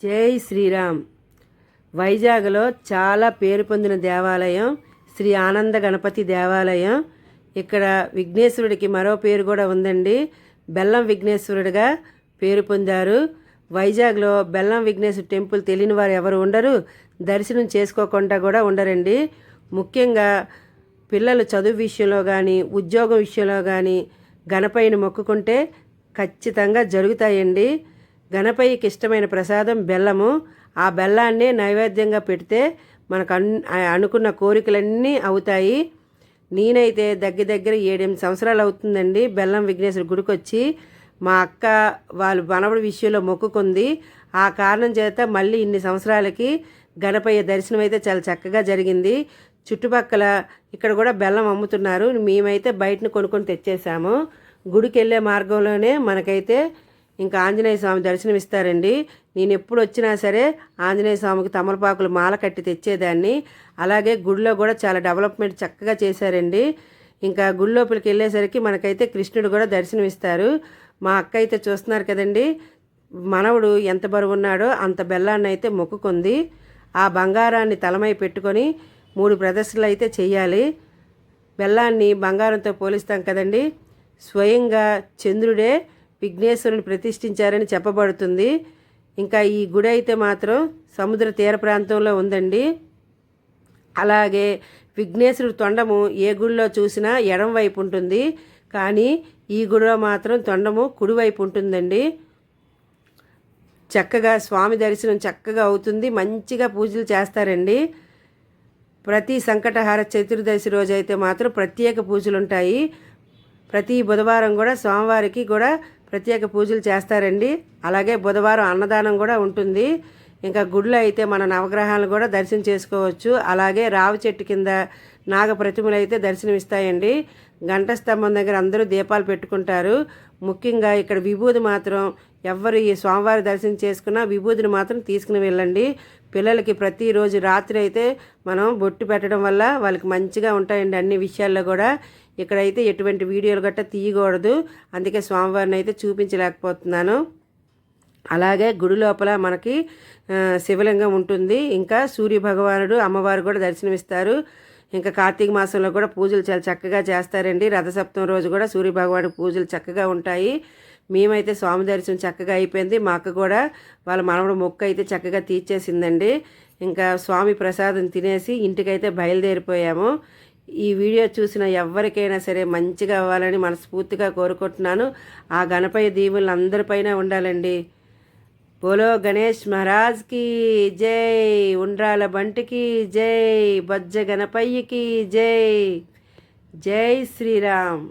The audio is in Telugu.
జై శ్రీరామ్. వైజాగ్లో చాలా పేరు పొందిన దేవాలయం శ్రీ ఆనంద గణపతి దేవాలయం. ఇక్కడ విఘ్నేశ్వరుడికి మరో పేరు కూడా ఉందండి. బెల్లం విఘ్నేశ్వరుడిగా పేరు పొందారు. వైజాగ్లో బెల్లం విఘ్నేశ్వర టెంపుల్ తెలియని వారు ఎవరు ఉండరు, దర్శనం చేసుకోకుండా కూడా ఉండరండి. ముఖ్యంగా పిల్లలు చదువు విషయంలో కానీ ఉద్యోగం విషయంలో కానీ గణపయ్యని మొక్కుకుంటే ఖచ్చితంగా జరుగుతాయండి. గణపయ్యకి ఇష్టమైన ప్రసాదం బెల్లము. ఆ బెల్లాన్ని నైవేద్యంగా పెడితే మనకు అనుకున్న కోరికలన్నీ అవుతాయి. నేనైతే దగ్గర 7-8 సంవత్సరాలు అవుతుందండి బెల్లం విఘ్నేశ్వర గుడికి వచ్చి. మా అక్క వాళ్ళు మనవడి విషయంలో మొక్కుకుంది. ఆ కారణం చేత మళ్ళీ ఇన్ని సంవత్సరాలకి గణపయ్య దర్శనం అయితే చాలా చక్కగా జరిగింది. చుట్టుపక్కల ఇక్కడ కూడా బెల్లం అమ్ముతున్నారు. మేమైతే బయటను కొనుక్కొని తెచ్చేసాము. గుడికి వెళ్ళే మార్గంలోనే మనకైతే ఇంకా ఆంజనేయ స్వామి దర్శనం ఇస్తారండి. నేను ఎప్పుడు వచ్చినా సరే ఆంజనేయ స్వామికి తమలపాకులు మాల కట్టి తెచ్చేదాన్ని. అలాగే గుడిలో కూడా చాలా డెవలప్మెంట్ చక్కగా చేశారండి. ఇంకా గుడి లోపలికి వెళ్ళేసరికి మనకైతే కృష్ణుడు కూడా దర్శనం ఇస్తారు. మా అక్క అయితే చూస్తున్నారు కదండి, మనవడు ఎంత బరువు ఉన్నాడో అంత బెల్లాన్ని అయితే మొక్కుకుంది. ఆ బంగారాన్ని తలమై పెట్టుకొని 3 ప్రదర్శనలు అయితే చెయ్యాలి. బెల్లాన్ని బంగారంతో పోలిస్తాం కదండి. స్వయంగా చంద్రుడే విఘ్నేశ్వరుని ప్రతిష్ఠించారని చెప్పబడుతుంది. ఇంకా ఈ గుడి అయితే మాత్రం సముద్ర తీర ప్రాంతంలో ఉందండి. అలాగే విఘ్నేశ్వరుడు తొండము ఏ గుడిలో చూసినా ఎడం వైపు ఉంటుంది, కానీ ఈ గుడిలో మాత్రం తొండము కుడివైపు ఉంటుందండి. చక్కగా స్వామి దర్శనం చక్కగా అవుతుంది. మంచిగా పూజలు చేస్తారండి. ప్రతి సంకటహార చతుర్దశి రోజు అయితే మాత్రం ప్రత్యేక పూజలు ఉంటాయి. ప్రతి బుధవారం కూడా స్వామివారికి కూడా ప్రత్యేక పూజలు చేస్తారండి. అలాగే బుధవారం అన్నదానం కూడా ఉంటుంది. ఇంకా గుడిలో అయితే మన నవగ్రహాలను కూడా దర్శనం చేసుకోవచ్చు. అలాగే రావి చెట్టు కింద నాగ ప్రతిమలు అయితే దర్శనమిస్తాయండి. గంట స్తంభం దగ్గర అందరూ దీపాలు పెట్టుకుంటారు. ముఖ్యంగా ఇక్కడ విభూది మాత్రం ఎవరు ఈ స్వామివారి దర్శనం చేసుకున్నా విభూదిని మాత్రం తీసుకుని వెళ్ళండి. పిల్లలకి ప్రతిరోజు రాత్రి అయితే మనం బొట్టు పెట్టడం వల్ల వాళ్ళకి మంచిగా ఉంటాయండి అన్ని విషయాల్లో కూడా. ఇక్కడైతే ఎటువంటి వీడియోలు గట్టా తీయకూడదు, అందుకే స్వామివారిని అయితే చూపించలేకపోతున్నాను. అలాగే గుడి లోపల మనకి శివలింగం ఉంటుంది. ఇంకా సూర్య భగవానుడు అమ్మవారు కూడా దర్శనమిస్తారు. ఇంకా కార్తీక మాసంలో కూడా పూజలు చాలా చక్కగా చేస్తారండి. రథసప్తమి రోజు కూడా సూర్య భగవానుడి పూజలు చక్కగా ఉంటాయి. మేమైతే స్వామి దర్శనం చక్కగా అయిపోయింది. మా అక్క కూడా వాళ్ళ మనవడు మొక్కు అయితే చక్కగా తీర్చేసిందండి. ఇంకా స్వామి ప్రసాదం తినేసి ఇంటికైతే బయలుదేరిపోయాము. ఈ వీడియో చూసిన ఎవరికైనా సరే మంచిగా అవ్వాలని మనస్ఫూర్తిగా కోరుకుంటున్నాను. ఆ గణపయ్య దీవులు అందరిపైన ఉండాలండి. బోలో గణేష్ మహారాజ్కి జై, ఉండ్రాల బంటికి జై, బొజ్జ గణపయ్యకి జై. జై శ్రీరామ్.